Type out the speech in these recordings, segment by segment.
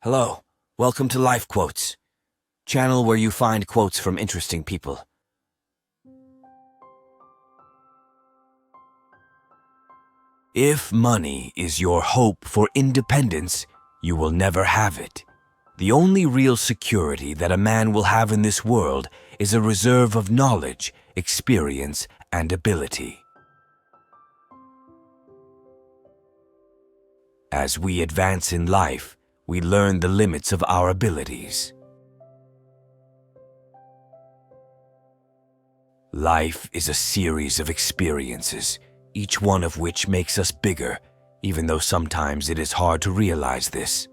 Hello, welcome to Life Quotes, channel where you find quotes from interesting people. If money is your hope for independence, you will never have it. The only real security that a man will have in this world is a reserve of knowledge, experience, and ability. As we advance in life, we learn the limits of our abilities. Life is a series of experiences, each one of which makes us bigger, even though sometimes it is hard to realize this.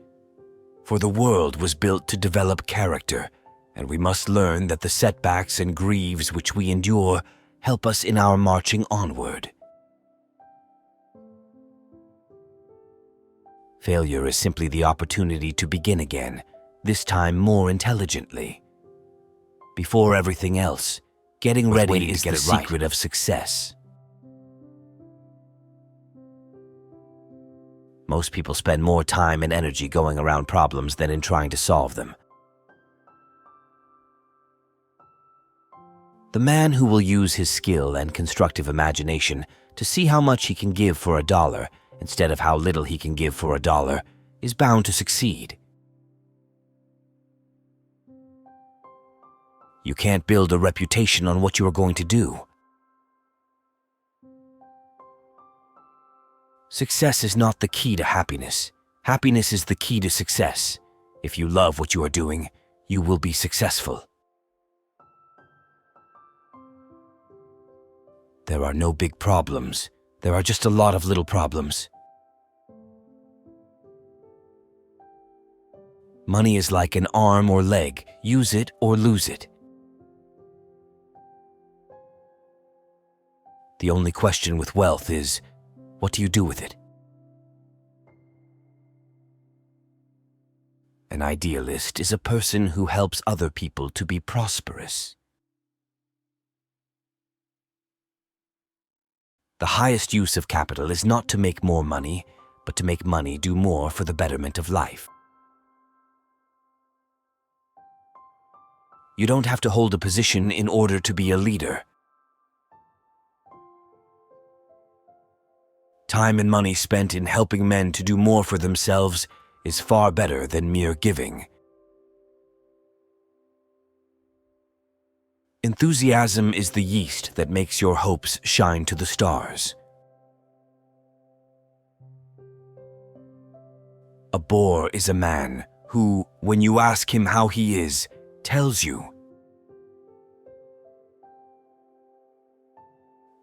For the world was built to develop character, and we must learn that the setbacks and grieves which we endure help us in our marching onward. Failure is simply the opportunity to begin again, this time more intelligently. Before everything else, getting ready is the secret of success. Most people spend more time and energy going around problems than in trying to solve them. The man who will use his skill and constructive imagination to see how much he can give for $1 instead of how little he can give for $1 is bound to succeed. You can't build a reputation on what you are going to do. Success is not the key to happiness. Happiness is the key to success. If you love what you are doing, you will be successful. There are no big problems. There are just a lot of little problems. Money is like an arm or leg. Use it or lose it. The only question with wealth is, what do you do with it? An idealist is a person who helps other people to be prosperous. The highest use of capital is not to make more money, but to make money do more for the betterment of life. You don't have to hold a position in order to be a leader. Time and money spent in helping men to do more for themselves is far better than mere giving. Enthusiasm is the yeast that makes your hopes shine to the stars. A bore is a man who, when you ask him how he is, tells you.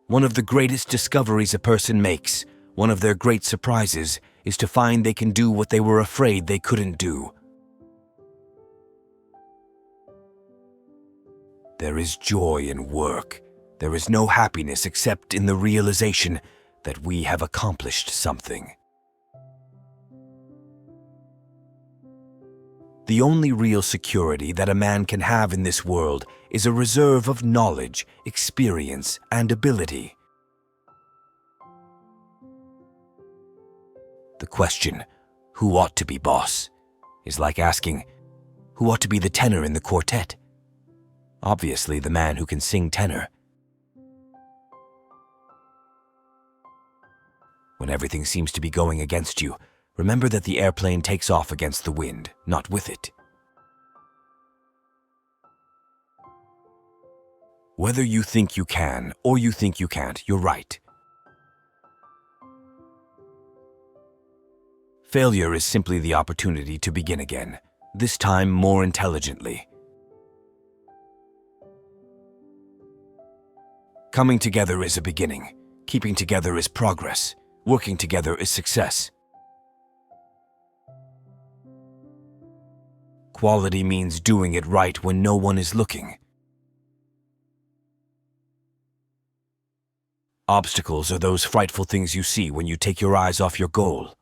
One of the greatest discoveries a person makes, one of their great surprises, is to find they can do what they were afraid they couldn't do. There is joy in work. There is no happiness except in the realization that we have accomplished something. The only real security that a man can have in this world is a reserve of knowledge, experience, and ability. The question, who ought to be boss, is like asking, who ought to be the tenor in the quartet? Obviously, the man who can sing tenor. When everything seems to be going against you, remember that the airplane takes off against the wind, not with it. Whether you think you can or you think you can't, you're right. Failure is simply the opportunity to begin again, this time more intelligently. Coming together is a beginning. Keeping together is progress. Working together is success. Quality means doing it right when no one is looking. Obstacles are those frightful things you see when you take your eyes off your goal.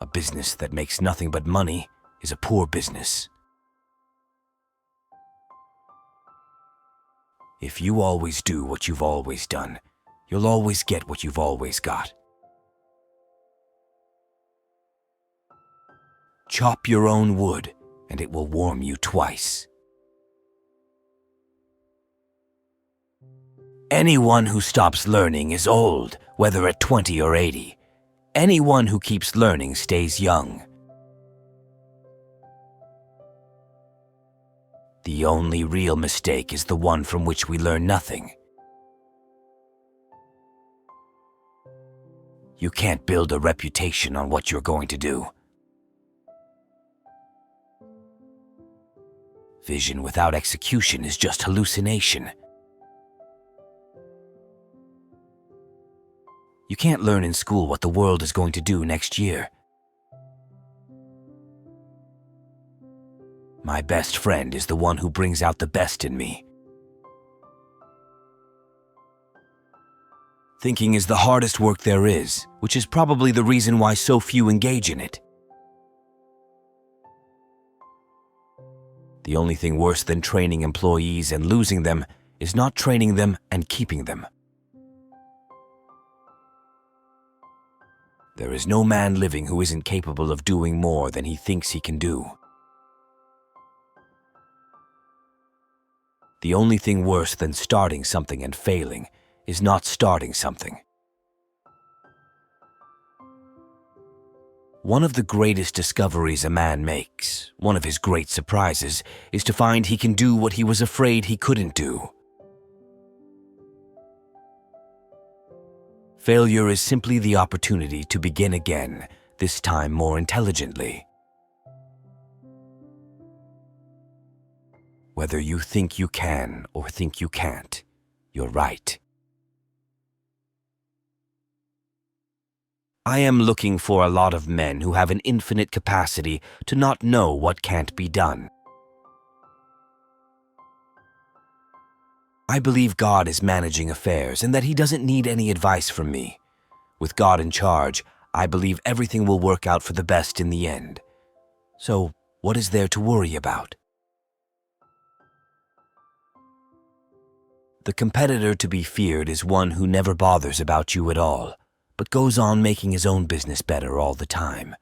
A business that makes nothing but money is a poor business. If you always do what you've always done, you'll always get what you've always got. Chop your own wood, and it will warm you twice. Anyone who stops learning is old, whether at 20 or 80. Anyone who keeps learning stays young. The only real mistake is the one from which we learn nothing. You can't build a reputation on what you're going to do. Vision without execution is just hallucination. You can't learn in school what the world is going to do next year. My best friend is the one who brings out the best in me. Thinking is the hardest work there is, which is probably the reason why so few engage in it. The only thing worse than training employees and losing them is not training them and keeping them. There is no man living who isn't capable of doing more than he thinks he can do. The only thing worse than starting something and failing is not starting something. One of the greatest discoveries a man makes, one of his great surprises, is to find he can do what he was afraid he couldn't do. Failure is simply the opportunity to begin again, this time more intelligently. Whether you think you can or think you can't, you're right. I am looking for a lot of men who have an infinite capacity to not know what can't be done. I believe God is managing affairs and that He doesn't need any advice from me. With God in charge, I believe everything will work out for the best in the end. So, what is there to worry about? The competitor to be feared is one who never bothers about you at all, but goes on making his own business better all the time.